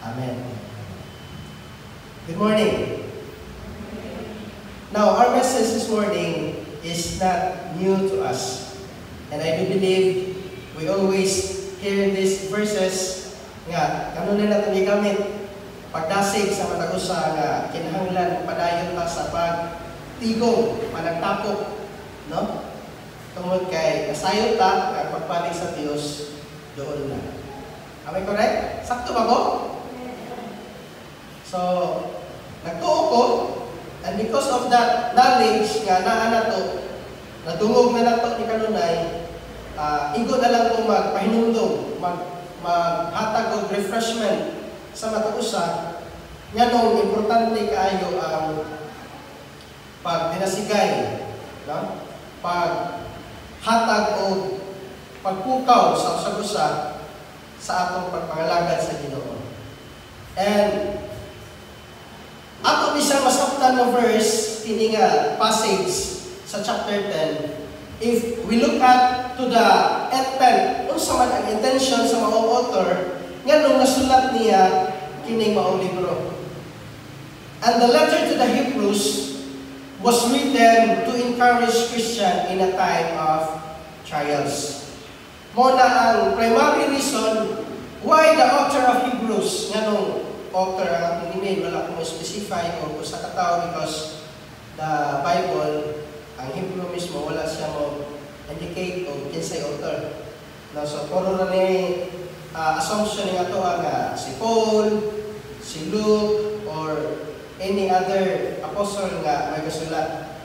Amen. Good morning. Now, our message this morning is not new to us. And I do believe we always hear these verses nga, kanunay natin igamit pagdasig sa matagusa nga kinahanglan padayon ta sa pagtigong, panagtapok, no? Tungod kay nasayot ta nga pagpalig sa Dios doon na. Am I correct? Sakto ba ko? So, nagtuo ko, and because of that knowledge nga naa nato, nadungog na nato ni kanunay, igo na lang kung magpahinumdum, maghatag og refreshment sa matausa, nga nung importante kaayo ang pagdinasigay, no? Paghatag o pagpukaw sa usa-usa sa atong pagpangalagad sa Ginoo. And ato bisang masabtan nga verse kini nga passage sa chapter 10. If we look at to the intent, unsa man ang intention sa maong author nga nung nasulat niya kining maong libro. And the letter to the Hebrews was written to encourage Christian in a time of trials. Mo na ang primary reason why the author of Hebrews, nga nung author ang email, wala kong specify o sa katao because the Bible, ang Hebrew mismo, wala siya mo indicate o kinsay author. No, so, puro na ni assumption nga ito nga si Paul, si Luke, or any other apostle nga may kasulat.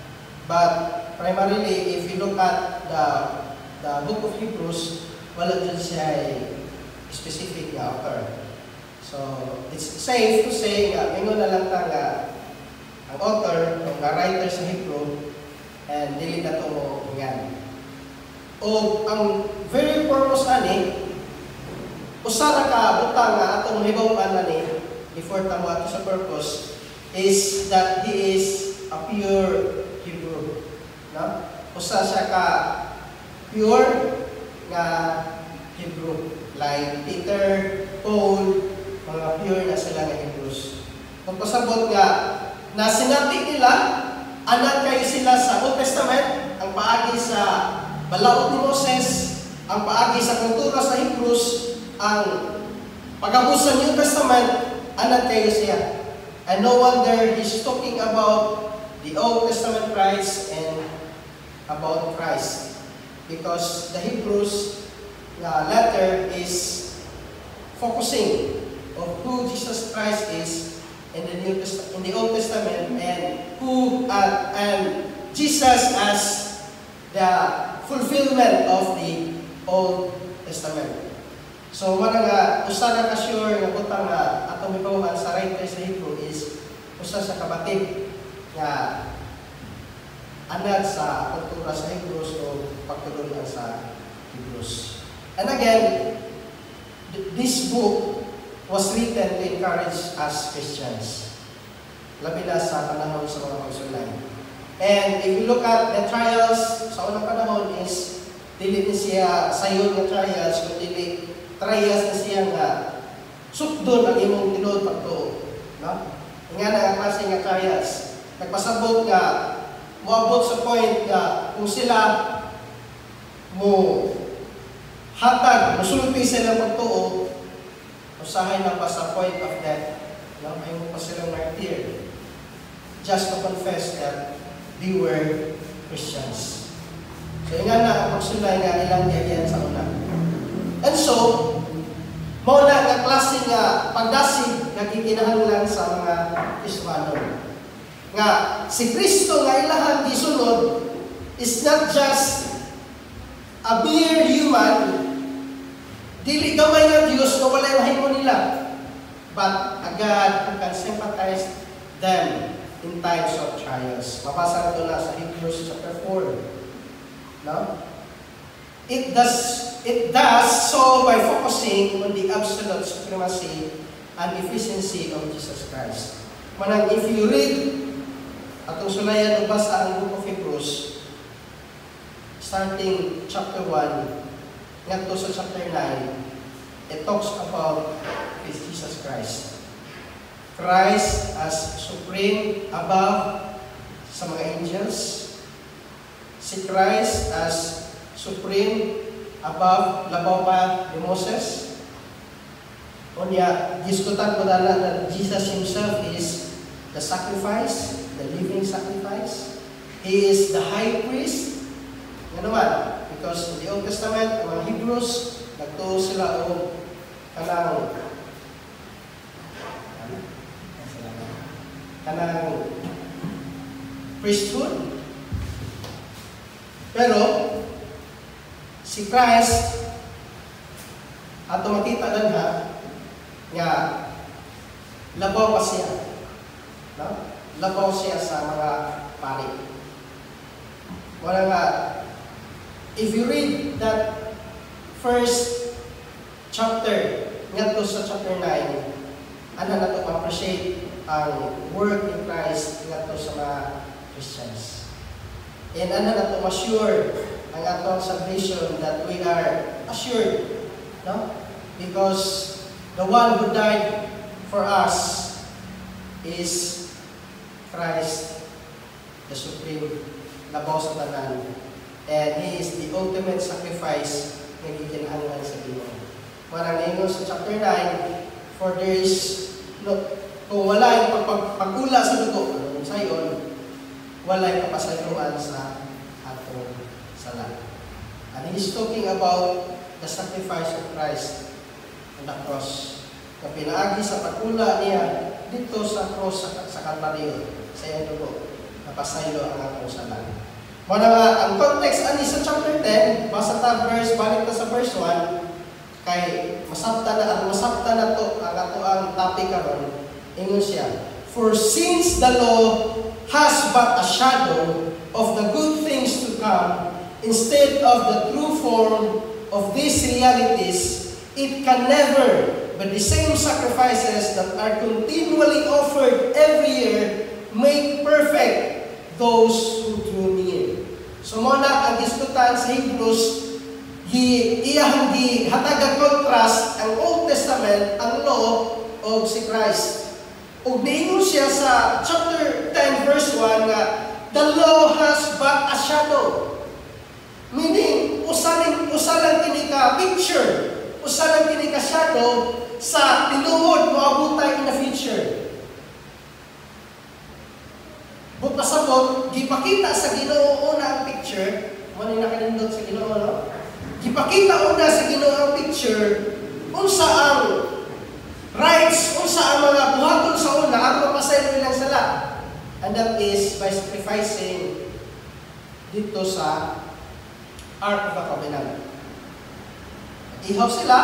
But primarily, if you look at the book of Hebrews, wala dyan siya specific nga author. So, it's safe to say nga, mingo na lang ta nga ang author, o nga writer sa Hebrew, and dili na ito mo hingan. O ang very purpose ani, usara ka butang nga atong hibaw-an ani, before tamo ato sa purpose, is that he is a pure Hebrew. No? Usa siya ka pure nga Hebrew. Like Peter, Paul, mga pure na sila nga Hebrews. Kung pasabot nga, na sinati nila, anak kayo sila sa Old Testament, ang paagi sa balaod ni Moses, ang paagi sa kultura sa Hebrews, ang pagabot sa New Testament, anak kayo siya. And no wonder he's talking about the Old Testament Christ and about Christ. Because the Hebrews letter is focusing on who Jesus Christ is in the Old Testament and and Jesus as the fulfillment of the Old Testament. So, mga usa na ka-sure nga butang nga atong ibawan sa writer sa Hebrew is usa sa kabatid nga anad sa kultura sa Hebrews o pagtulungan sa Hebrews. And again, this book was written to encourage us Christians. Labi na sa panahon sa mga pagsulay. And if you look at the trials sa unang panahon is dili ni siya sayon nga trials, kundi trials na siya nga sukdon ang imong tinuod pagtuo. No? Nga na ang klase nga trials. Nagpasabot nga, moabot sa point nga kung sila mo hatag, musulti sila pagtuo, usahay na pa sa point of death. No? Ay mo pa silang martyr. Just to confess that they were Christians. So, nga na ang pagsulay nga ilang diyan sa una. And so, mao na nga klase nga pagdasig nga gikinahanglan sa mga Kristiyano. Nga si Kristo nga ilahang gisunod is not just a mere human, dili gamay nga Dios nga walay mahimo nila, but a God who can sympathize them in times of trials. Mabasa nato na sa Hebrews chapter 4. No? It does so by focusing on the absolute supremacy and efficiency of Jesus Christ. Manang if you read atong sulayan o basa ang book of Hebrews, starting chapter 1 ngadto sa chapter 9, it talks about Jesus Christ. Christ as supreme above sa mga angels. Si Christ as supreme above labaw pa ni Moses. Unya, diskutan ko na that Jesus himself is the sacrifice, the living sacrifice. He is the high priest. Nga naman, because in the Old Testament, ang mga Hebrews, nagtuo sila o kanang priesthood. Pero, si Christ, ato makita lang ha, nga, labaw pa siya. No? Labaw siya sa mga pari. Wala nga, if you read that first chapter, nga to sa chapter 9, ano na to appreciate ang work ni Christ nga to sa mga Christians. And ano na to assure ang atong salvation that we are assured, no? Because the one who died for us is Christ, the supreme, labaw sa tanan. And He is the ultimate sacrifice na gikinahanglan sa Ginoo. Marang ninyo sa chapter 9, for there is kung wala yung pagpagula sa dugo, anong sayon, wala yung kapasayuan sa atong sala. And He's talking about the sacrifice of Christ on the cross. Na pinaagi sa pagkula niya dito sa cross sa Kalbaryo, sa iyang dugo, napasayo ang atong sala. Muna nga, ang context ani sa chapter 10, basta ta verse, balik ta sa verse 1, kay masabta na to ang ato ang topic karon. Ingon siya, for since the law has but a shadow of the good things to come, instead of the true form of these realities, it can never, but the same sacrifices that are continually offered every year, make perfect those who drew near. So muna ang diskutan sa Hebrews, iyahang hatagang contrast ang Old Testament, ang law, o si Christ. Ug niingon siya sa chapter 10 verse 1 nga the law has but a shadow. Meaning, usalang kini ka picture, usalang kini ka shadow sa tinuod moabutay in the future. But pasabot, gipakita sa Ginoo una ang picture, mo ni nakanindot sa Ginoo, no? Gipakita una sa Ginoo ang picture unsa ang rights, unsa ang mga buhaton sa una ang mapasaylo ilang sala. And that is by sacrificing dito sa Ark of the Covenant. Ihaw sila,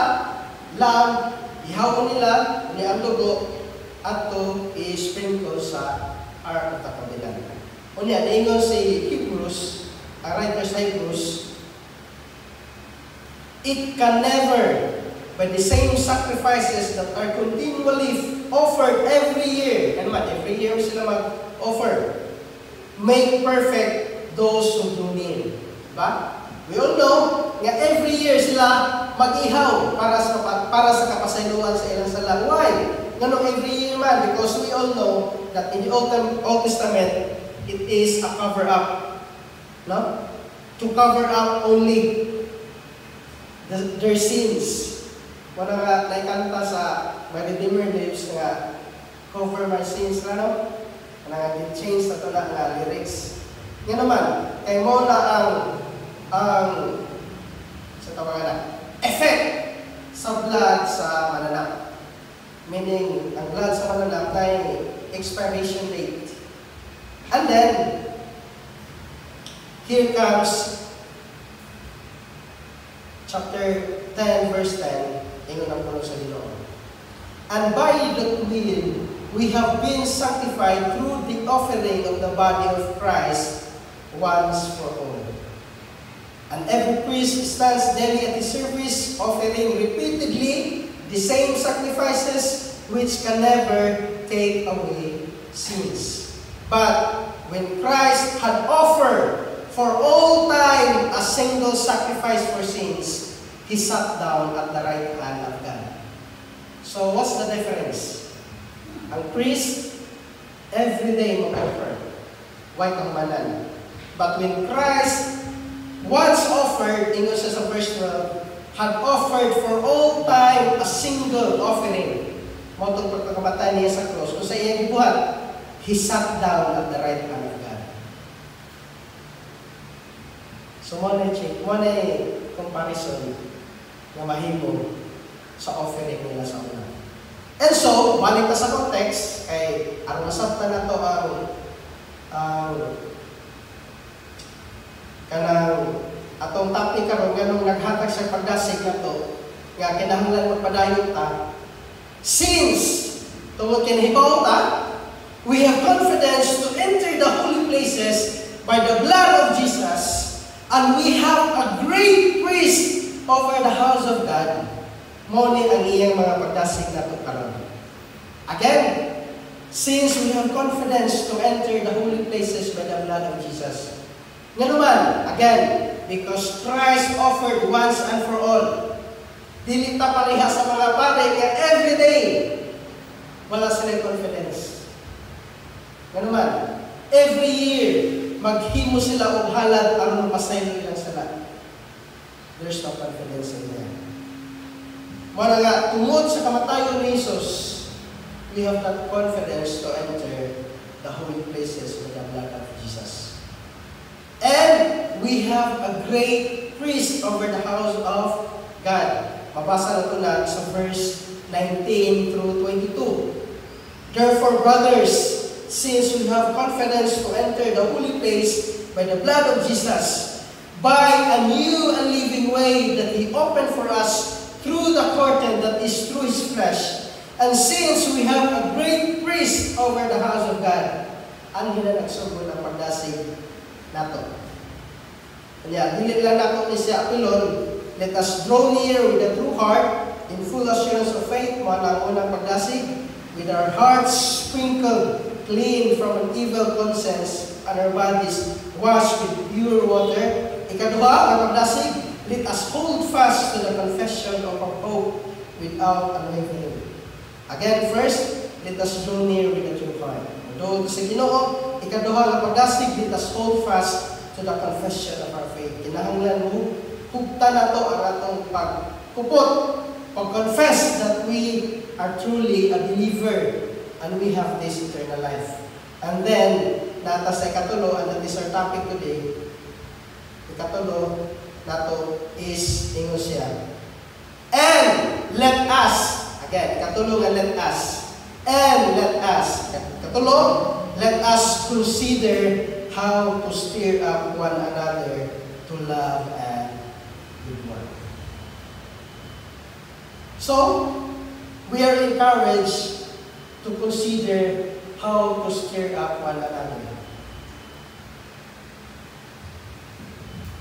ihaw nila, ni ang dugo, at to i-sprinkle sa Ark of the Covenant. Unya, naingon si Hebrews, ang writer sa Hebrews, it can never, by the same sacrifices that are continually offered every year, and every year sila mag-offer, make perfect those who do need. Diba? We all know nga every year sila mag-ihaw para sa kapasayloan sa ilang sala. Why? Ganun every year man? Because we all know that in the Old Testament, it is a cover-up. No? To cover up only their sins. Wala nga naikanta sa My Redeemer Lives nga cover my sins na, no? Wala nga change na ito na lyrics. Yan naman, kay mo na sa tawagan na, effect sa blood sa mananap. Meaning, ang blood sa mananap ay expiration date. And then, here comes chapter 10, verse 10. Ingon ang puno sa Ginoo. And by that will, we have been sanctified through the offering of the body of Christ once for all. And every priest stands daily at his service, offering repeatedly the same sacrifices which can never take away sins. But when Christ had offered for all time a single sacrifice for sins, He sat down at the right hand of God. So, what's the difference? Ang priest, every day mag-offer. Why kahumanan? But when Christ once offered, ingon siya sa verse 12, had offered for all time a single offering. Motong pagkakamatay niya sa cross. Kung sa iyang ibuhat, He sat down at the right hand of God. So, mo na comparison na mahimo sa offering nila sa una. And so, balik na sa context, kay ang nasabta na to ang kanang atong topic karon ganong naghatag sa pagdasig na to, nga kinahanglan magpadayon ta. Since tungod kinihibaw ta, we have confidence to enter the holy places by the blood of Jesus, and we have a great priest over the house of God. Mo ni ang iyang mga pagdasig na to karon. Again, since we have confidence to enter the holy places by the blood of Jesus. Nga naman, again, because Christ offered once and for all. Dili ta pareha sa mga pare nga everyday wala sila confidence. Nga naman, every year maghimo sila og halad aron mapasaylo lang sila. There's no confidence in them. Muna nga, tungod sa kamatayon ni Jesus, we have that confidence to enter the holy places with the blood of Jesus. And we have a great priest over the house of God. Mabasa na ito na sa verse 19 through 22. Therefore, brothers, since we have confidence to enter the holy place by the blood of Jesus, by a new and living way that He opened for us through the curtain that is through His flesh. And since we have a great priest over the house of God, ang hinanagsugo ng pagdasig nato. Kanya, dili lang nato ni siya apilon, let us draw near with a true heart, in full assurance of faith, mo ang unang pagdasig, with our hearts sprinkled clean from an evil conscience, and our bodies washed with pure water. Ikaduha, ang pagdasig, let us hold fast to the confession of our hope without unwavering. Again, first, let us draw near with a true heart. Doon sa Ginoo, ikaduha ang pagdasig, let us hold fast to the confession of our faith. Kinahanglan mo, hugta na to ang atong pagkupot, pag-confess that we are truly a believer and we have this eternal life. And then, nata sa ikatulo, and that is our topic today, ikatulo, nato is ingon siya. And let us, again, katulong and let us, and let us, katulong, let us consider how to stir up one another to love and good work. So, we are encouraged to consider how to stir up one another.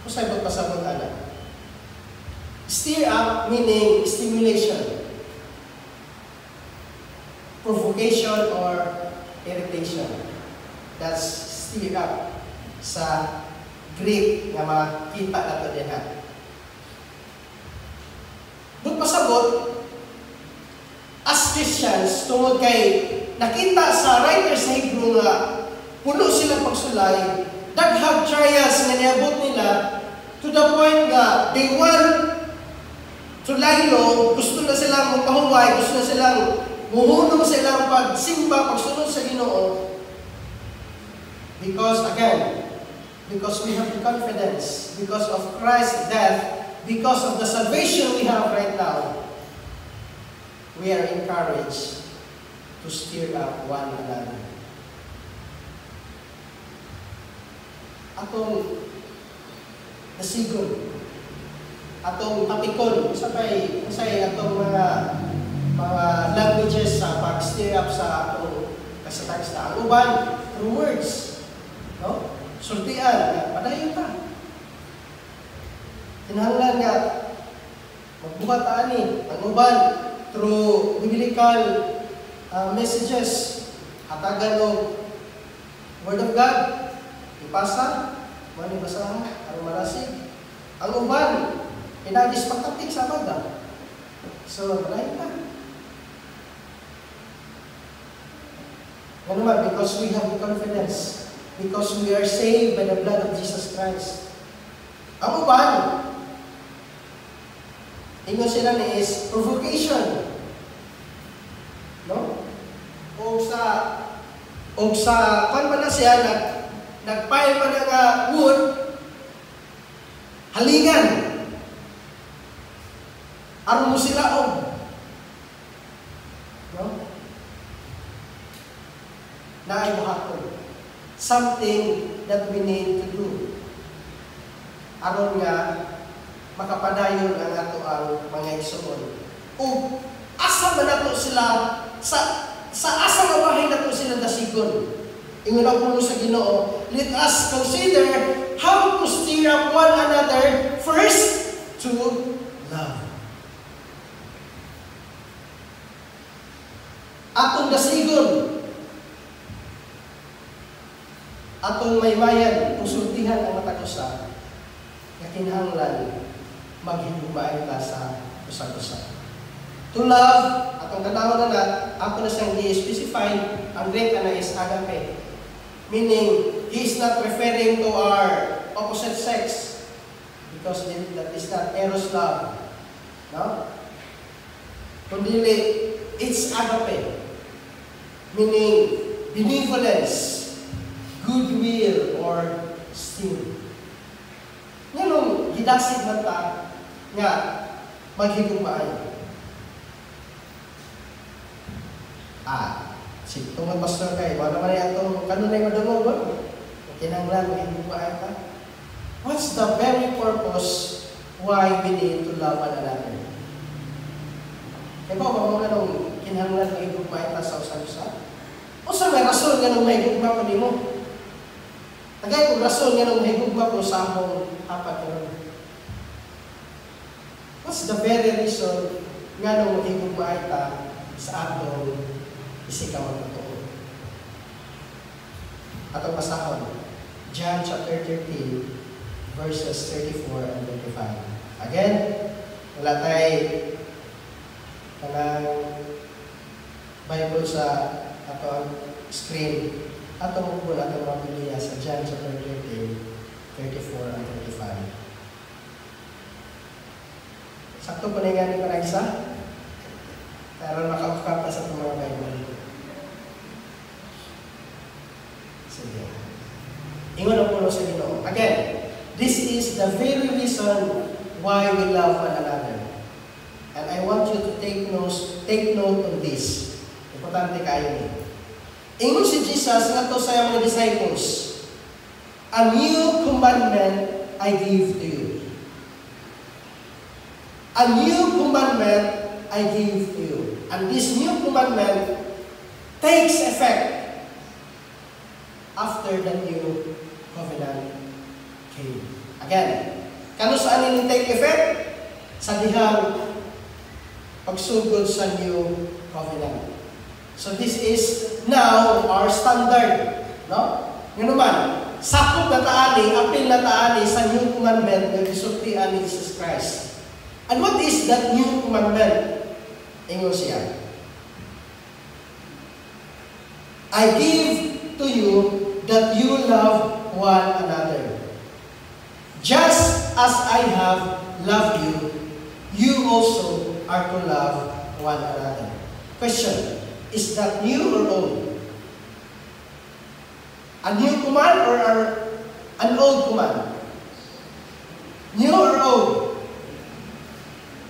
Kusay ba pasabot ana? Stir up meaning stimulation, provocation, or irritation. That's stir up sa Greek nga makita nato diha. Doon pasabot, as Christians, tungod kay nakita sa writer sa Hebrew nga puno silang pagsulay, daghang trials nga niabot nila to the point nga they want to lie low, gusto na silang magpahuway, gusto na silang muhunong silang pagsimba, pagsunod sa Ginoo. Because again, because we have the confidence, because of Christ's death, because of the salvation we have right now, we are encouraged to stir up one another. Atong nasigon, atong tapikon, usay atong mga languages sa pag-stir up sa atong kasatagstaan. Ang uban, through words, no? Sultian, padayon ta. Kinahanglan nga magbuhat ani. Ang uban, through biblical messages, hatagan ng Word of God, ipasa, manibasahan, ang malasig. Ang uban, pinagis pagtapik sa baga. So, padayon ta. Ano naman? Because we have the confidence. Because we are saved by the blood of Jesus Christ. Ang uban, ingon sila ni is provocation. No? O sa kung man na siya, nagpile man na nga wood, halingan. Aron mo sila o. No? Na ay mahatod. Something that we need to do. Aron nga, makapadayon ang ato ang mga igsoon. O asa man nato sila, sa asa nga bahay nato sila dasigon. Ingon ang puno sa Ginoo, let us consider how to stir up one another first to love. Atong dasigon, atong maymayan, konsultihan ang matagusa, na kinahanglan maghigugmaay ta sa usa-usa. To love, atong tanawon na ako na siyang i-specify, ang Greek na is agape. Meaning, he is not referring to our opposite sex because that is not eros love. No? Kundi, it's agape. Meaning, benevolence, goodwill, or esteem. Ngayon, gidasig man ta nga maghigugmaay. Si tungod pastor kay, wala man yan itong kanunay madungog ba? Kinanglan, maghigugmaay ta. What's the very purpose why we need to love one another? Kaya ba, mga anong kinahanglan maghigugmaay ta sa usa-usa? O sa may rason nga nung mahigugma ko ni mo? Tagay kong rason nga nung mahigugma ko sa akong apat karon. What's the very reason nga nung mahigugmaay ta sa atong isikaw na totoo? Atong pasahon, John chapter 13, verses 34 and 35. Again, wala tayo kanang Bible sa atong screen. Atong mukul atong mga Biblia sa John chapter 13, 34 and 35. Sakto po na nga ni para isa. Pero makaukap na sa itong mga Bible. Sige. Ingon ang puno sa Ginoo. Again, this is the very reason why we love one another. And I want you to take note on this. Importante kayo niyo. Ingon si Jesus nga to sa mga disciples, a new commandment I give to you. A new commandment I give to you. And this new commandment takes effect after the new covenant came. Again, kano saan ini take effect? Sa dihang pagsugod sa new covenant. So this is now our standard. No? Nga naman, sakop na taani, apil na taani sa new commandment na gisultian ni Jesus Christ. And what is that new commandment? Ingon siya. I give to you that you love one another. Just as I have loved you, you also are to love one another. Question. Is that new or old? A new command or an old command? New or old?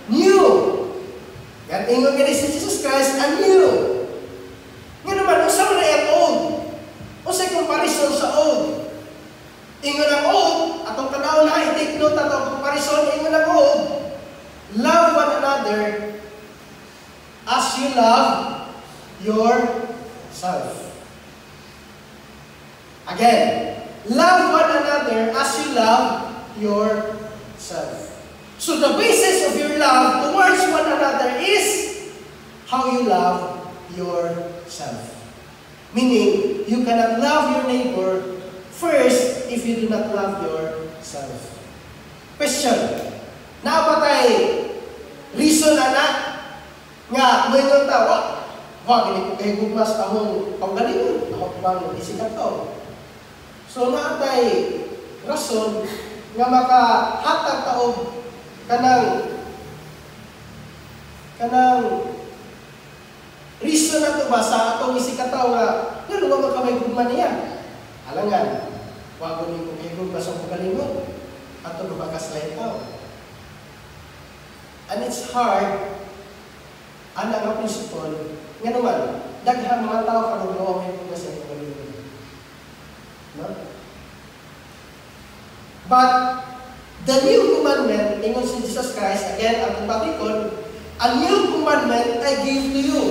New. Yan ingon nga si Jesus Christ, a new. Nga naman, kung saan na yung old? O sa comparison sa old? Ingon ang old, atong tanaw na, i-take note atong comparison, ingon ang old. Love one another as you love yourself. Again, love one another as you love yourself. So the basis of your love towards one another is how you love yourself. Meaning, you cannot love your neighbor first if you do not love yourself. Question. Napatay reason anak nga moingon tawa Wa gini ko kahigugma sa among kaugalingon, ako bang isikat to. So naatay rason nga makahatag taog kanang reason na ito ba sa atong isikataw nga nga makamay gugma niya. Alangan, wago ni kung kahigugma sa kaugalingon, ato lumakasletaw. And it's hard, anak nga principle, nga naman, daghang mga tao karugnawa may mga sa kaugalingon. No? But, the new commandment, ingon si Jesus Christ, again, ang batikon, a new commandment I give to you.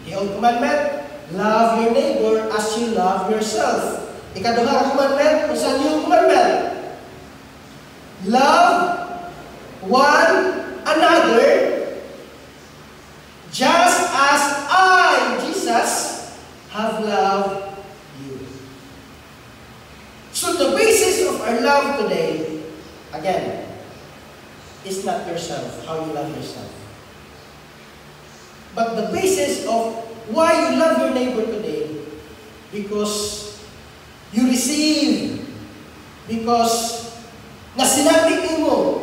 The old commandment, love your neighbor as you love yourself. Ikaduhang commandment, kung sa new commandment, love one another just as I, Jesus, have loved you. So the basis of our love today, again, is not yourself, how you love yourself. But the basis of why you love your neighbor today, because you receive, because nasinabi mo,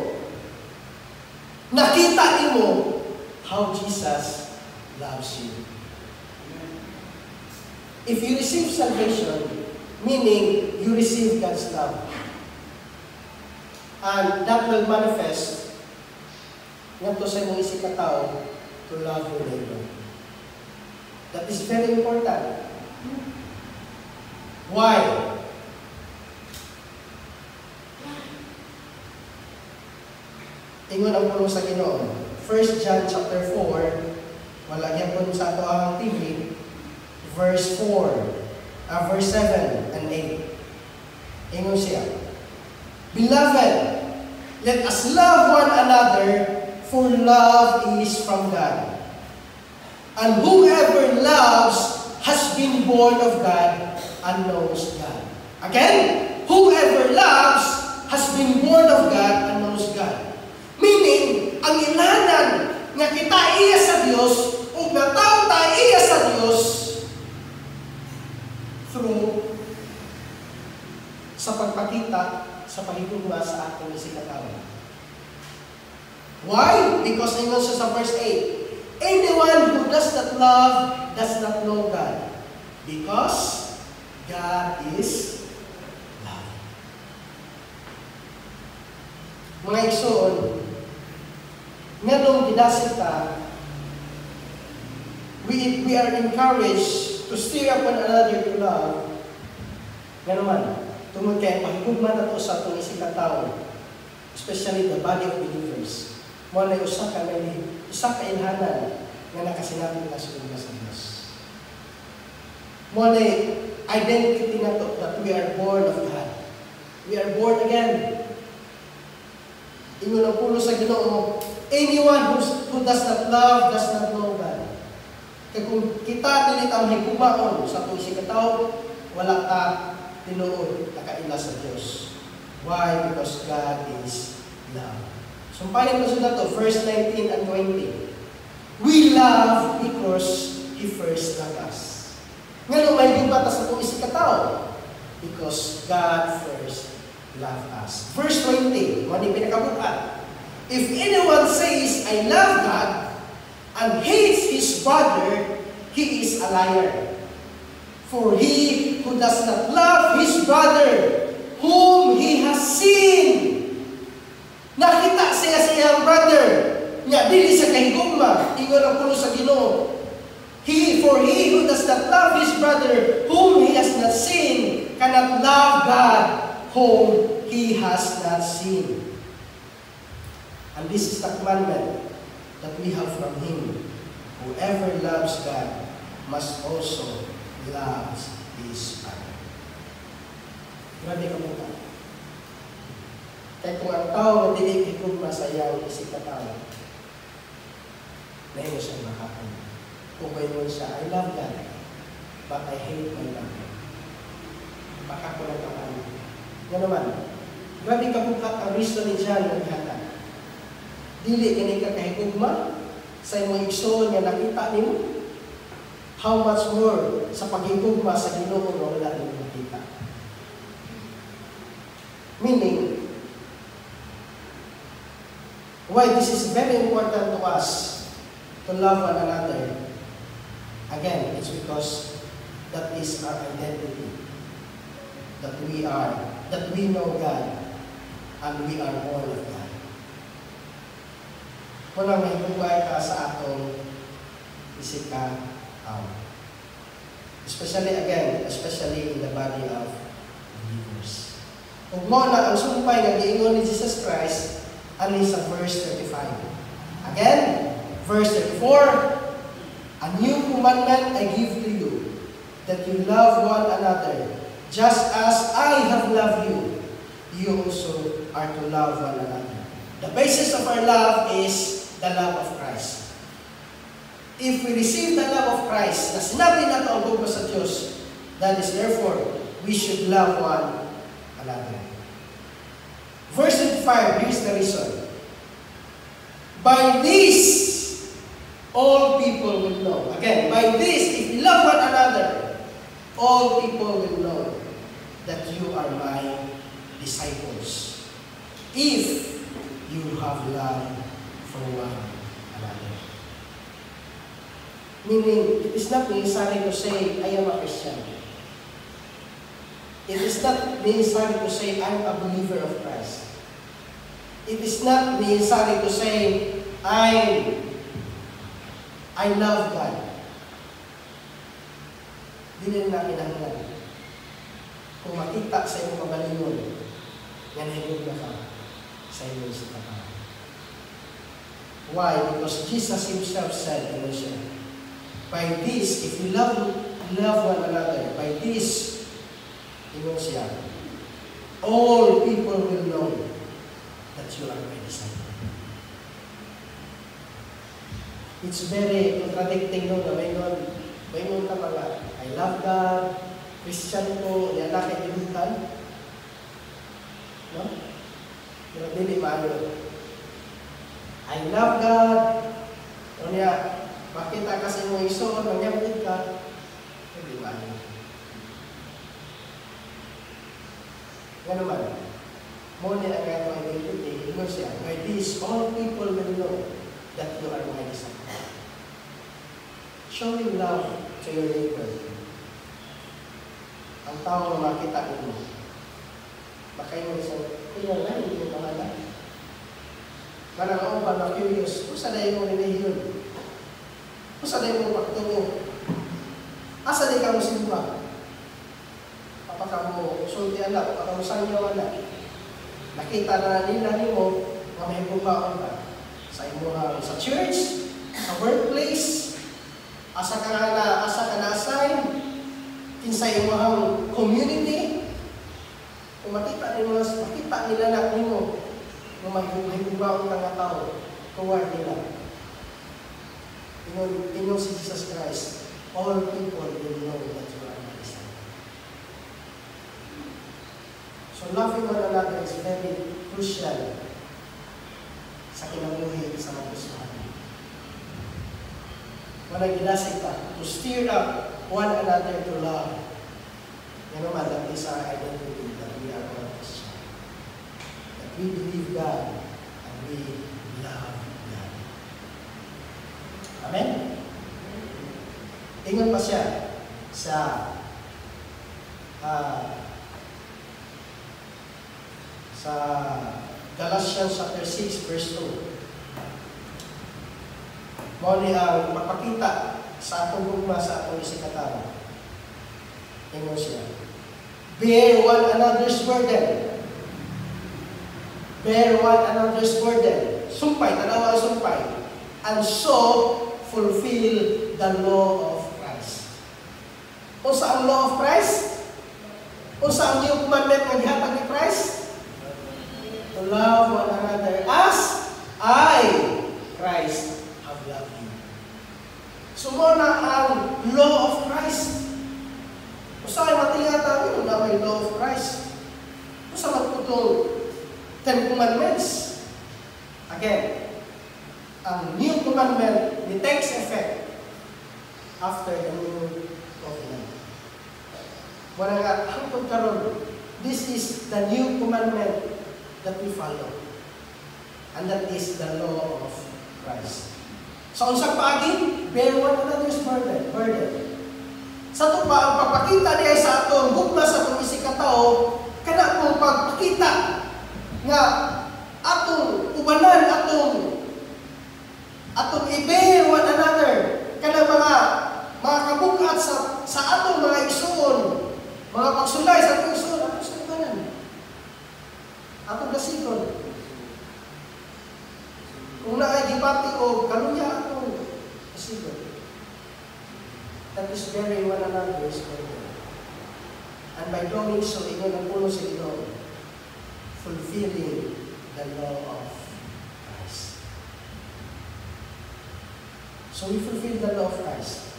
nakita mo how Jesus loves you. If you receive salvation, meaning you receive God's love. And that will manifest ngadto sa imong isikataw to love your neighbor. That is very important. Why? Ingon ang pulong sa Ginoo. 1 John chapter 4, wala gyapon sa ato ang TV, verse 7 and 8. Ingon siya, Beloved, let us love one another, for love is from God. And whoever loves has been born of God and knows God. Again, whoever loves has been born of God and knows God. Meaning, ang ilanan nga kita iya sa Dios o nataw ta iya sa Dios through sa pagpakita sa pahigugma sa atong isikataw. Why? Because ingon siya sa verse 8, anyone who does not love does not know God, because God is love. Mga igsoon, nganong gidasit ta, we are encouraged to stir up one another to love. Nga naman, tungod kay pahigugma na to sa atong isikataw, especially the body of believers. Mo na usa ka ilhanan nga nakasinabi na sa Diyos. Mo na identity na to that we are born of God. We are born again. Ingon ang pulo sa Ginoo, anyone who does not love does not know God. Kaya kung kita dilit ang higumaon sa atong isikataw, wala ka tinuod nakaila sa Diyos. Why? Because God is love. Sumpayan mo sila to, verse 19 and 20. We love because He first loved us. Ngayon, may gubata sa itong isikataw. Because God first loved us. Verse 20, mani pinakabukat. If anyone says, I love God, and hates his brother, he is a liar. For he who does not love his brother, whom he has seen, nakita siya sa iyang brother, niya dili sa kahigugma, ingon ang pulo sa Ginoo. For he who does not love his brother, whom he has not seen, cannot love God, whom he has not seen. And this is the commandment that we have from him. Whoever loves God must also love his brother. Grabe ka muna. Kaya kung ang tao na dinikikugma sa iyang isikataw, na yun siya makakan. Kung mayroon siya, I love God, but I hate my brother. Baka ko lang kakan. Yan naman, grabe ka muna ang reason ni John ng hata. Dili ganit ka kahigugma sa imong igsoon nga nakita nimo, how much more sa pag-igugma sa Ginoo na wala nang makita. Meaning, why this is very important to us to love one another. Again, it's because that is our identity. That we know God, and we are all of God. Kung ang may buhay ka sa atong isip ka, especially in the body of believers. Kung mo na ang sumpay na giingon ni Jesus Christ, ali sa verse 35. Again, verse 34, a new commandment I give to you, that you love one another, just as I have loved you, you also are to love one another. The basis of our love is the love of Christ. If we receive the love of Christ, na sinabi na ito ang buko sa Diyos, that is therefore, we should love one another. Verse 5, here's the reason. By this, all people will know. Again, by this, if we love one another, all people will know that you are my disciples. If you have love for one another. Meaning, it is not necessary to say, I am a Christian. It is not necessary to say, I am a believer of Christ. It is not necessary to say, I love God. Hindi na kinahanglan. Kung makita sa iyong kabalingon, yan ay huwag na ka sa iyong sikapang. Why? Because Jesus Himself said, by this, if we love one another, by this, all people will know that you are my disciple. It's very contradicting no, na may nun ka mga, I love God, Christian ko, yan na kay Bilutan. No? Pero hindi maayo. I love God. O niya, makita kasi mo iso, nangyamit ka, hindi maayo. Nga naman, muna ang gano'ng identity, ino siya, by this, all people will know that you are my disciple. Showing love to your neighbor. Ang tao na makita mo, baka yung isang, kaya nga, hindi mo pangalan. Parang ako pa na curious, kung saan mo rin yun? Kung saan mo pagtungo? Asa di ka mo simba? Kapag mo sulti anak, kapag mo sangyaw anak, nakita na nila ni mo, may bumaon ka. Sa church, sa workplace, asa ka na-assign, kinsay mo ang community, kung makita nila na mo, kung may bumaon ka nga tao, toward nila. Inyong si Jesus Christ, all people will know that you are my disciple. So loving one another is very crucial sa kinabuhi sa magustuhan. Wala ginasig ka to stir up one another to love. Yan naman, that is our identity that we are all Christian. That we believe God and we love God. Amen? Ingon pa siya sa Galatians chapter 6 verse 2. Muli ang magpakita sa atong gugma sa atong isikatawa. Ingon siya, bear one another's burden. Bear one another's burden. Sumpay, tanawa ang sumpay. And so, fulfill the law of Christ. Unsa ang law of Christ? Unsa ang new commandment nga gihatag ni Christ? To love one another as I, Christ, have loved you. Sumuna ang law of Christ. Usa ay matingata yun na may law of Christ. Usa magputong 10 commandments. Again, ang new commandment ni takes effect after the new covenant. Wala nga, hangtod karon, this is the new commandment that we follow. And that is the law of Christ. Sa unsang paagi, bear one another's burden. Sa ito pa, ang pagpakita niya sa atong bukla sa itong isikataw, kana pong pagpakita nga atong ubanan, atong i-bear one another, kana mga kabukat sa atong mga igsoon, mga pagsulay sa atong igsoon, atong sa ubanan, atong gasikon. Kung naay gibati o kaluya atong gasikon, that is bearing one another's burden. And by doing so, ingon ang puno sa Ginoo, fulfilling the law of Christ. So we fulfill the law of Christ.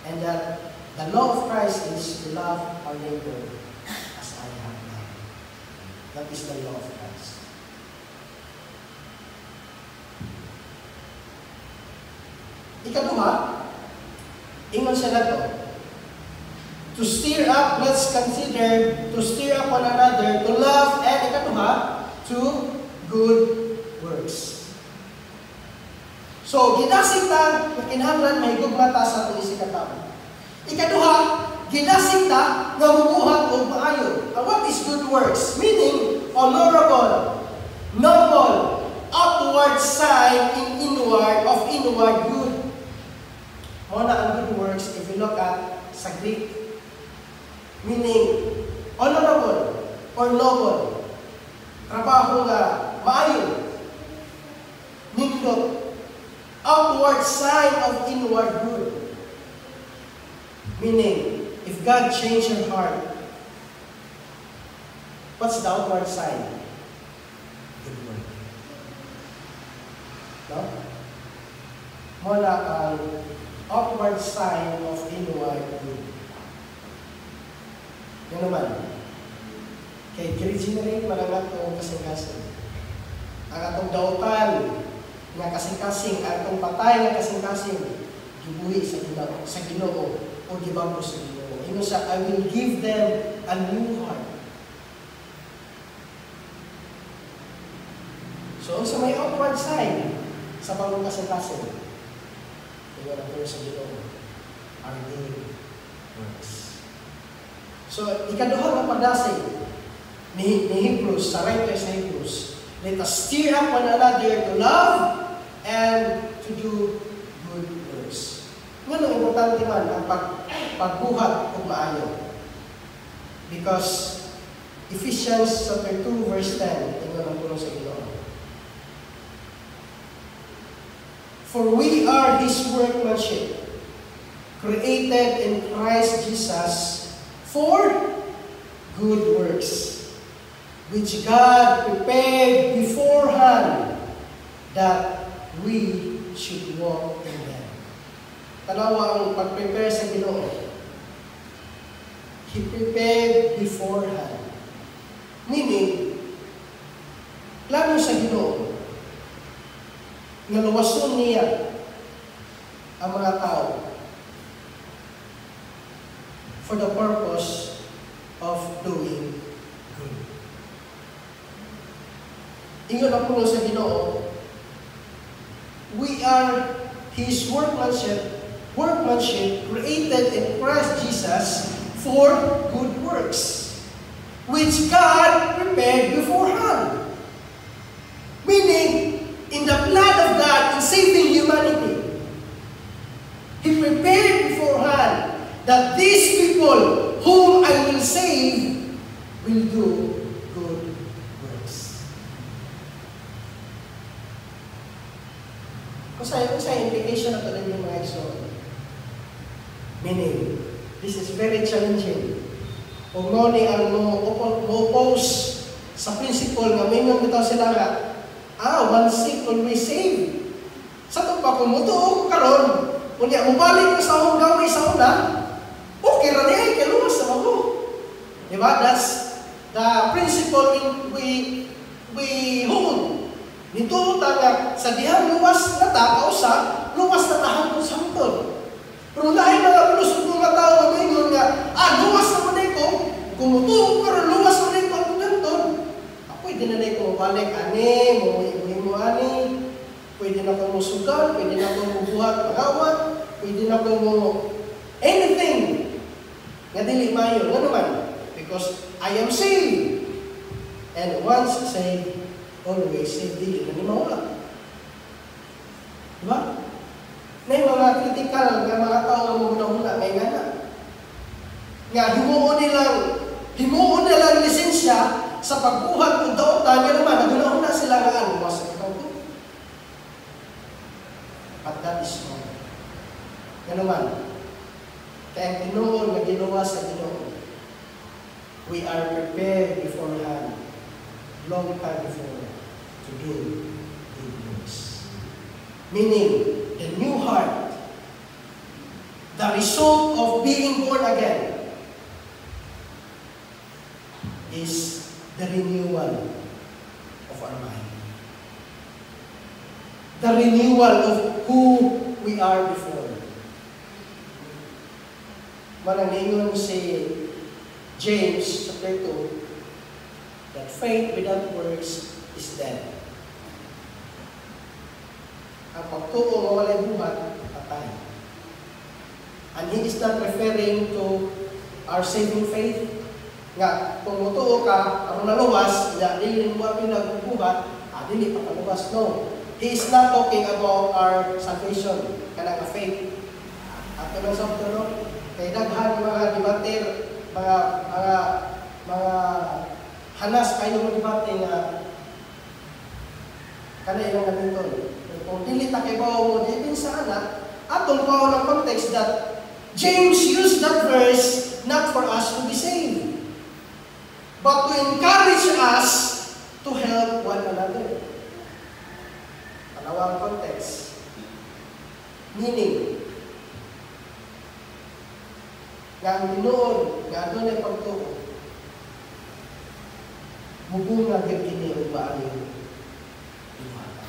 And that the law of Christ is to love our neighbor as I have loved. That is the law of Christ. Ikaduha, ingon siya na to, to stir up, let's consider, to stir up one another, to love, and ikaduha, to good works. So, gidasig ta, kinahanglan mahigog mata sa itong isikataw. Ikaduha, gidasig ta, nga mumuhat o maayo. What is good works? Meaning, honorable, noble, outward sign of inward good. Muna ang good works, if you look at sa Greek, meaning honorable or noble, trabaho nga maayo, nindot, outward sign of inward good. Meaning, if God changed your heart, what's the outward sign? Good work. No? Muna ang outward sign of inward good. Yan naman. Kay regenerate malagat itong kasing-kasing. Ang atong dautan nga kasing-kasing, ang atong patay nga kasing-kasing, gibuhi sa Ginoo o gibangko sa Ginoo. Ino sa, I will give them a new heart. So, sa may outward sign sa bagong kasing-kasing, ito na po sa Ginoo, our good works. So, ikaduha ng pagdasig ni Hebrews, sa writer sa Hebrews, let us stir up one another to love and to do good works. Ngano importante man ang pagbuhat o maayo. Because Ephesians chapter 2 verse 10, tingnan ang puno sa Ginoo. For we are His workmanship, created in Christ Jesus for good works, which God prepared beforehand that we should walk in them. Tanawa ang pag-prepare sa Ginoo. He prepared beforehand. Meaning, plano sa Ginoo, naluwason niya ang mga tao for the purpose of doing good. Ingon ang puno sa Ginoo, we are His workmanship created in Christ Jesus for good works, which God prepared beforehand. Meaning, in the plan of God in saving humanity, He prepared beforehand that these people whom I will save will do good works. Kung sa implication na ito rin yung mga exo, meaning, this is very challenging. Kung ngoni ang mo-oppose sa principle nga may mga bitaw sila nga, one sick always save. Sa ito pa, kung mutuo ko karon, kunya mubalik ko sa akong gawin sa una, okay ra niya, kaluwas na ako. Diba? That's the principle we hold. Nito nga sa dihang luwas na ta, kausa, luwas na tahan ko sa hangtod. Pero lain mga pilusog mga tao nga mingon nga, luwas naman na ito. Kung mutuog pero luwas naman na ito ang ganton. Pwede na na ito mabalik, ani, mo ani. Pwede na kong musugal, pwede na kong bubuhat pangawat, pwede na kong anything. Nga dili mayo, nga naman. Because I am saved. And once saved, always saved. Dili na ni mawala. Diba? Na yung mga critical nga mga tao nga muna-una, may gana. Nga, himuon nilang lisensya sa pagbuhat ng dautan, nga naman, naguna-una sila nga ang sa ikaw ko. But that is wrong. Nga naman, kaya tinuon na ginawa sa Ginoo, we are prepared beforehand, long time before, to do good works. Meaning, the new heart, the result of being born again, is the renewal of our mind. The renewal of who we are before. Mananingon si James chapter 2 that faith without works is dead. Ang pagtuo nga walay buhat, patay. And he is not referring to our saving faith. Nga, kung mutuo ka, kung naluwas, dili mo pinagbubuhat, dili pa kaluwas. No. He is not talking about our salvation, kanang faith. At kanang sabto, no? Kay daghan mga debater, mga hanas kayo mga debate nga kana ilang naminton. Kung dili ta kay bawo mo din sa anak, atong bawo ng context that James used that verse not for us to be saved, but to encourage us to help one another. Panawang context. Meaning, nga ang tinuod, nga doon ay pagtuo, mubunga kini o baaling iwata.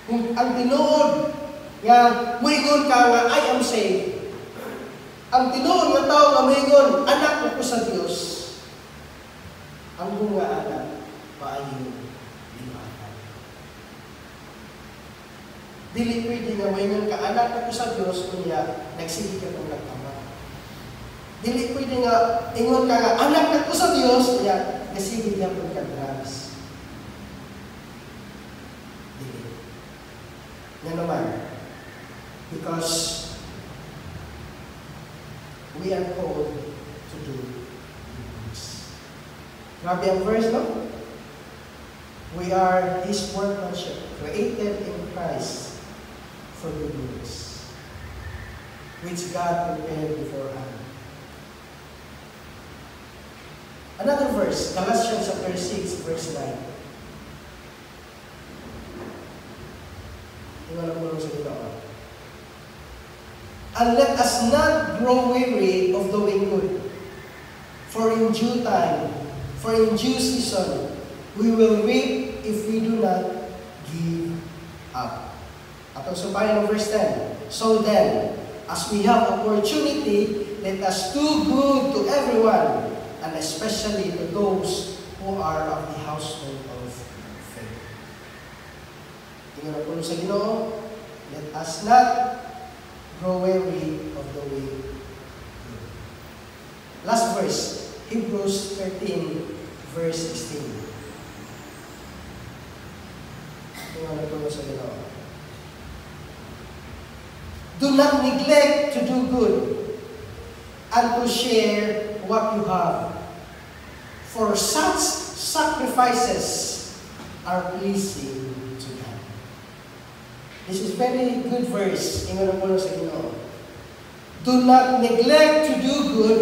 Kung ang tinuod, nga muingon ka nga, I am saved. Ang tinuod nga tao nga muingon, anak ko sa Dios. Ang bunga anak, baaling iwata. Dili pwede nga muingon ka, anak ko sa Dios, kunya, nagsige ka kung nagtama. Dili pwede nga, ingon ka nga, anak ko sa Dios, kunya, nagsige ka kung nagdrags. Dili. Nga naman, because we are called to do good works. Grabe ang verse, no? We are His workmanship, created in Christ for good works, which God prepared beforehand. Another verse, Galatians chapter 6, verse 9. Tingnan mo sa Ginoo. And let us not grow weary of doing good, for in due time, for in due season, we will reap if we do not give up. Atong subayan ng verse 10. So then, as we have opportunity, let us do good to everyone, and especially to those who are of the household of faith. Tingnan po sa Ginoo, let us not grow weary of doing good. Last verse, Hebrews 13, verse 16. Tingnan po sa Ginoo. Do not neglect to do good and to share what you have, for such sacrifices are pleasing to God. This is very good verse. Ingon po sa Ginoo. Do not neglect to do good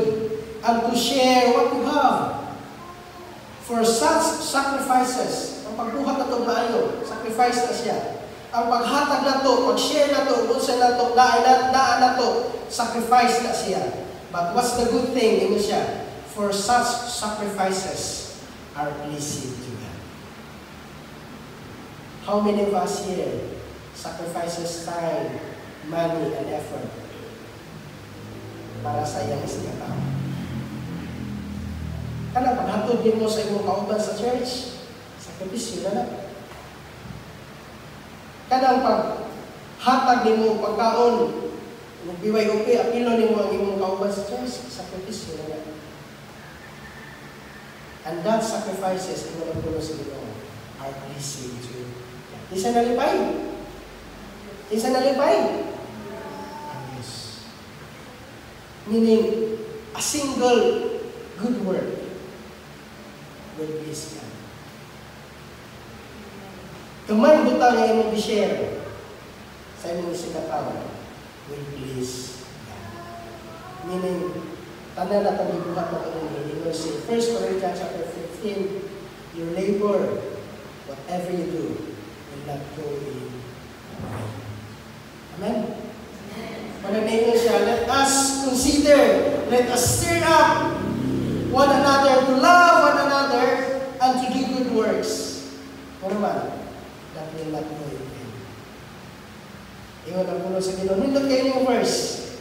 and to share what you have, for such sacrifices. Ang pagbuhat na ito maayo, sacrifice na siya. Ang paghatag na ito, pag-share na ito, unsa na ito, daan na ito, sacrifice na siya. But what's the good thing? Ingon siya, for such sacrifices are pleasing to God. How many of us here sacrifices time, money, and effort para sa iyang isikataw. Kana paghatod mo sa imong kauban sa church, sakripisyo na na. Kanang paghatag nimo pagkaon, nagbiway upi, apilo nimo ang imong kauban sa church, sakripisyo na na. And that sacrifices in order to sa Ginoo are pleasing to you. Isa nalipay. Isa nalipay. Yes. Meaning, a single good work will please God. Kamay butang na imong i-share sa imong isikataw will please God. Meaning, tanan na itong ibuhat na itong hindi. Say, 1 Corinthians chapter 15, your labor, whatever you do, will not go in vain. Amen? Mananayin siya, let us consider, let us stir up one another to love one another and to do good works. Ano man? That will not go in vain. Iwan ang puno sa Ginoo. Nindot kayo yung verse.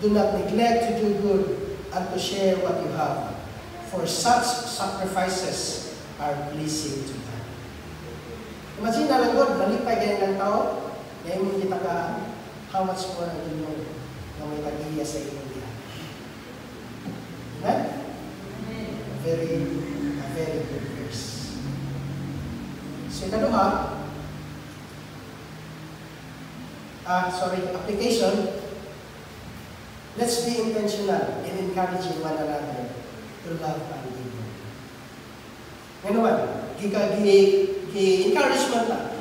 Do not neglect to do good and to share what you have. For such sacrifices are pleasing to God. Imagine na lang God, malipay ganyan ng tao, ngayon mo kita ka, how much more ang Ginoo na may tag-iya sa iyong diyan. Amen? A very good verse. So, ikaduha, application. Let's be intentional in encouraging one another to love and give. Ano man? Encouragement na.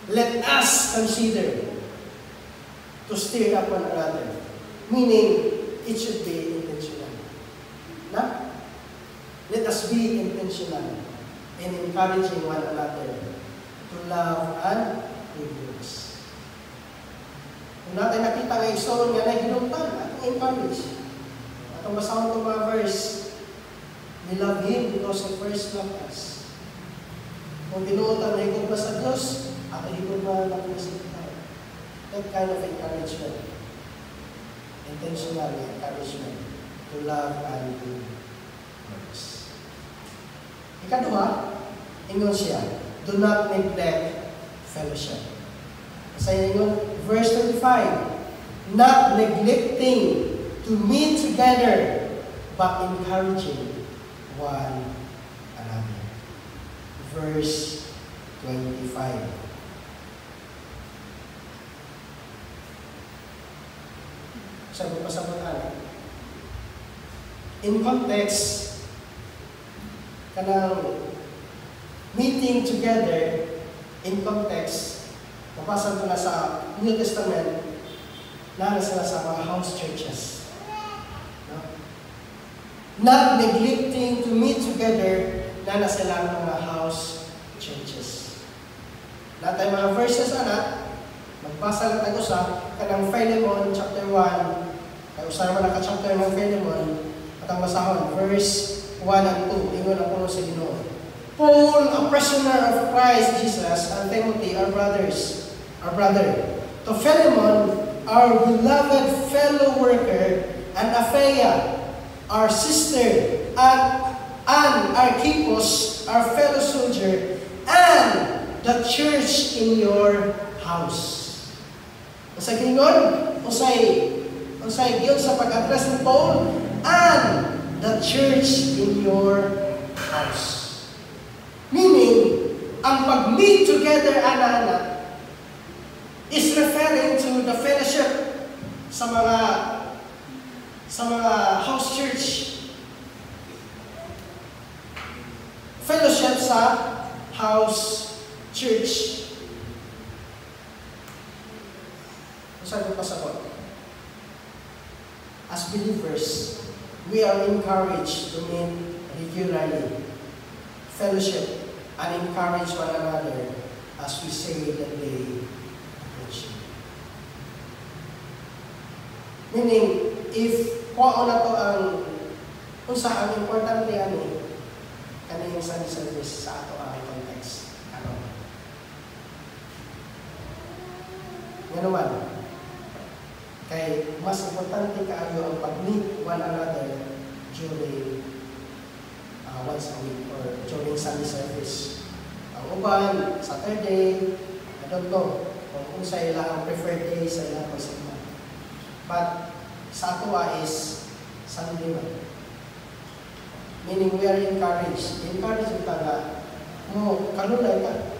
Let us consider to stir up one another. Meaning, it should be intentional. Na? Let us be intentional in encouraging one another to love and good works. Kung natin nakita ng isoon nga na ginuntan, atong encourage. Atong basahon itong mga verse, we love Him because He first loved us. Kung binuotan na higod ba sa Diyos, at higod ba natin sa tayo. That kind of encouragement. Intentional encouragement to love and good works. Ikaduha, ingon siya, do not neglect fellowship. Sa inyo, verse 25, not neglecting to meet together, but encouraging one another. Verse 25. Sabi pa sa mga in context, kanang meeting together in context, mapasa ko na sa New Testament, na sila sa mga house churches. No? Not neglecting to meet together, na sila mga house churches. Natay mga verses na, magbasa lang tayo sa kanang Philemon chapter 1, kaya usara man naka-chapter ng Philemon, at ang masahon, verse 1 and 2, ingon ang puno sa Ginoo. Paul, a prisoner of Christ Jesus, and Timothy, our brother, to Philemon, our beloved fellow worker, and Apphia, our sister, and Archippus, our fellow soldier, and the church in your house. Usay kingon, usay giyon sa pag-address ni Paul, and the church in your house. Meaning, ang pag-meet together, ana-ana, is referring to the fellowship sa mga house church. Fellowship sa house church. Saan ko pasabot? As believers, we are encouraged to meet regularly, fellowship, and encourage one another as we say the day approaching. Meaning, if kuha na to kung saan importante kanina yung Sunday service sa ato ang context. Nga naman, kay mas importante kaayo ang pag-meet one another during once a week or during Sunday service. Ang uban, Saturday, I don't know kung sa ilang preferred day sa ilang pasimba. But sa ato is Sunday man. Meaning we are encouraged. Encouraged kita nga mo kanunay ka.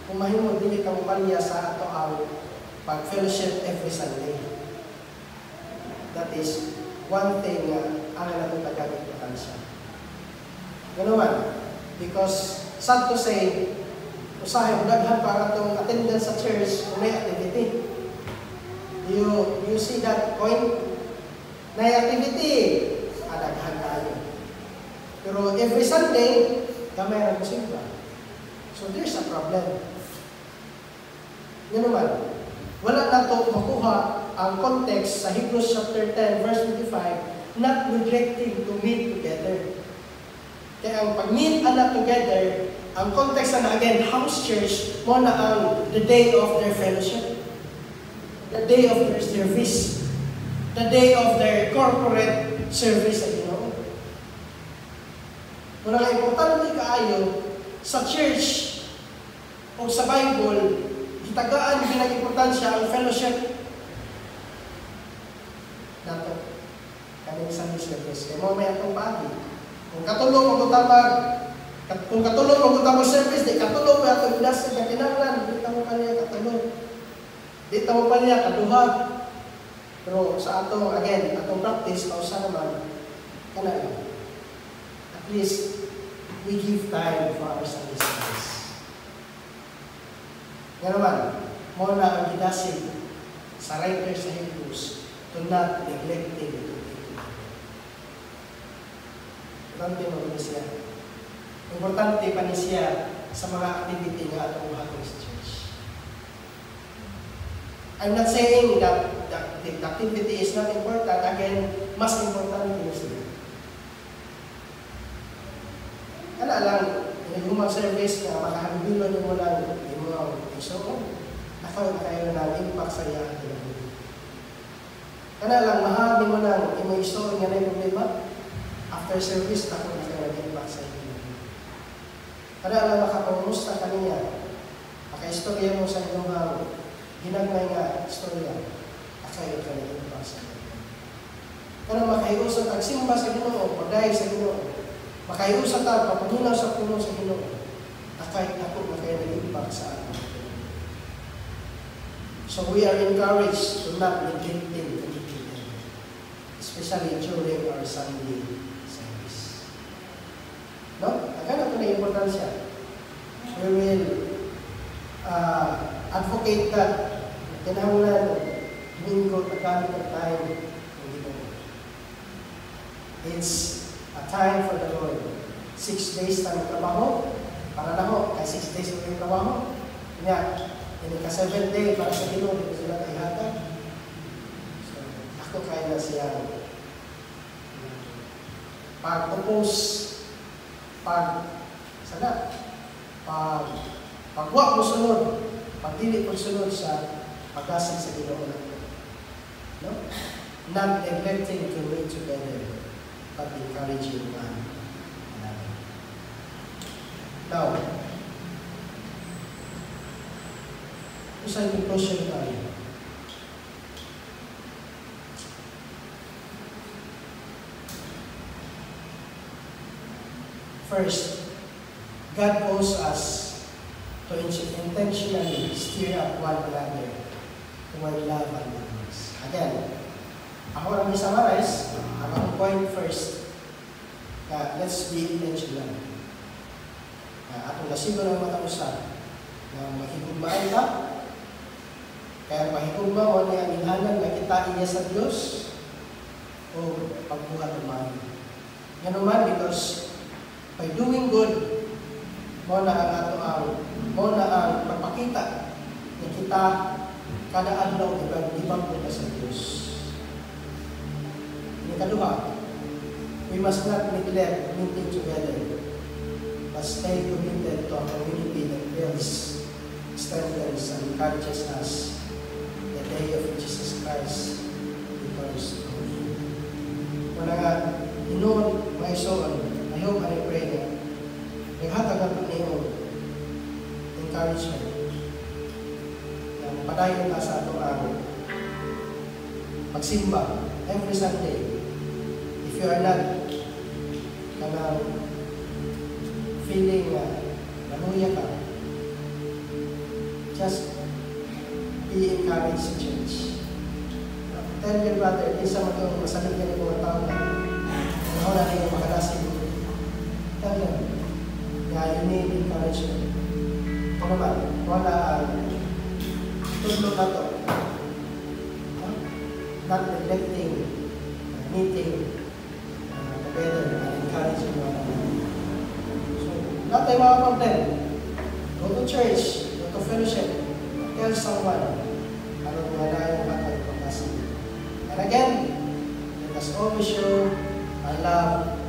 Kung mahimo dili ka mapalya sa ato ang pag-fellowship every Sunday. That is one thing ang natong taga-importansya. Ganoon, because sad to say, usahay daghan para itong attendance sa church kung may activity. You see that point? May activity, daghan tayo. Pero every Sunday, gamay ang musikwa. So there's a problem. Ganoon, wala na ito makuha ang context sa Hebrews chapter 10, verse 25, not neglecting to meet together. Kaya ang pag-meet ana together, ang context na again, house church, mo na ang the day of their fellowship, the day of their service, the day of their corporate service, Muna nga importante kaayo sa church o sa Bible, gitagaan pinag-importansya ang fellowship nato. Kaning Sunday service. Kaya mo may atong pagi. Kung katulong magutambag service, di katulong may atong industry na kinahanglan, di tamo pa niya katulong. Di tamo pa niya kaduha. Pero sa atong, again, atong practice, kausa naman, kanang at least, we give time for our Sunday service. Nga naman, mo na ang gidasig sa writer sa Hebrews to not neglecting to be together. Importante mo ni siya. Importante pa ni siya sa mga activity nga atong hatong sa church. I'm not saying that the activity is not important. Again, mas important din siya. Kana lang, yung service na makahambilon mo lang yung mga iso, nakaw na kayo na impact sa iya. Kana lang, mahagi mo lang yung iso nga na yung problema. After service, nakaw na kayo na impact sa iya. Kana lang, makapumusta ka niya. Maka-istorya mo sa inyong ginagmay nga istorya. Nakayo ka na impact sa iya. Kana makahiusap ang simba sa Ginoo, pagdaig sa Ginoo. Makaiusan tayo, papagunaw sa puno sa Ginoo. Kahit ako na kayo nag-impact sa atin. So we are encouraged to not neglect them to be together. Especially during our Sunday service. No? Agad ito na importansya. We will advocate that kinahanglan linggo na gamit ng time ng Ginoo. It's a time for the Lord. 6 days tayo trabaho, para na ho, kaya 6 days na yung trabaho. Kanya, hindi ka 7 day para sa Ginoo, hindi ko sila kaihatan. So, ako kaya na siya. Pag-oppose, pagwa mo sunod, pagdili mo sunod sa pag-asig sa Ginoo natin. No? Not neglecting to meet together, but encouraging one another. Now, usay conclusion tayo. First, God calls us to intentionally stir up one another toward love and goodness. Again, ako lang i-summarize, ang point first, let's be intentional. Atong nasigo ng matausan, na mahigugmaan ka, kaya mahigugma mo niya ang ilhanan na kita niya sa Diyos o pagbuhat ng mahal. Yan naman, because by doing good, mo na ang pagpakita na kita kada adlaw ibang ko sa Diyos. Ikaduha, we must not neglect meeting together, but stay committed to a community that builds, strengthens, and encourages us day of Jesus Christ returns. Wala nga, inoon, mga isuon, I hope and I pray nga, naghatag ang niyo encouragement na padayon ka sa ato ang magsimba every Sunday. If you are not feeling naluya ka, just be encouraged sa church. Tell your brother, isa mo itong masalit ka ng mga tao na ako na rin yung makalasing. Tell them, you need encouragement. Ito naman, wala ang tulog na ito. Not neglecting, meeting together and encouraging one another. So, not tayo mga problem. Go to church, go to fellowship, tell someone ano mga dahil patay pagkasi. And again, let us always show our love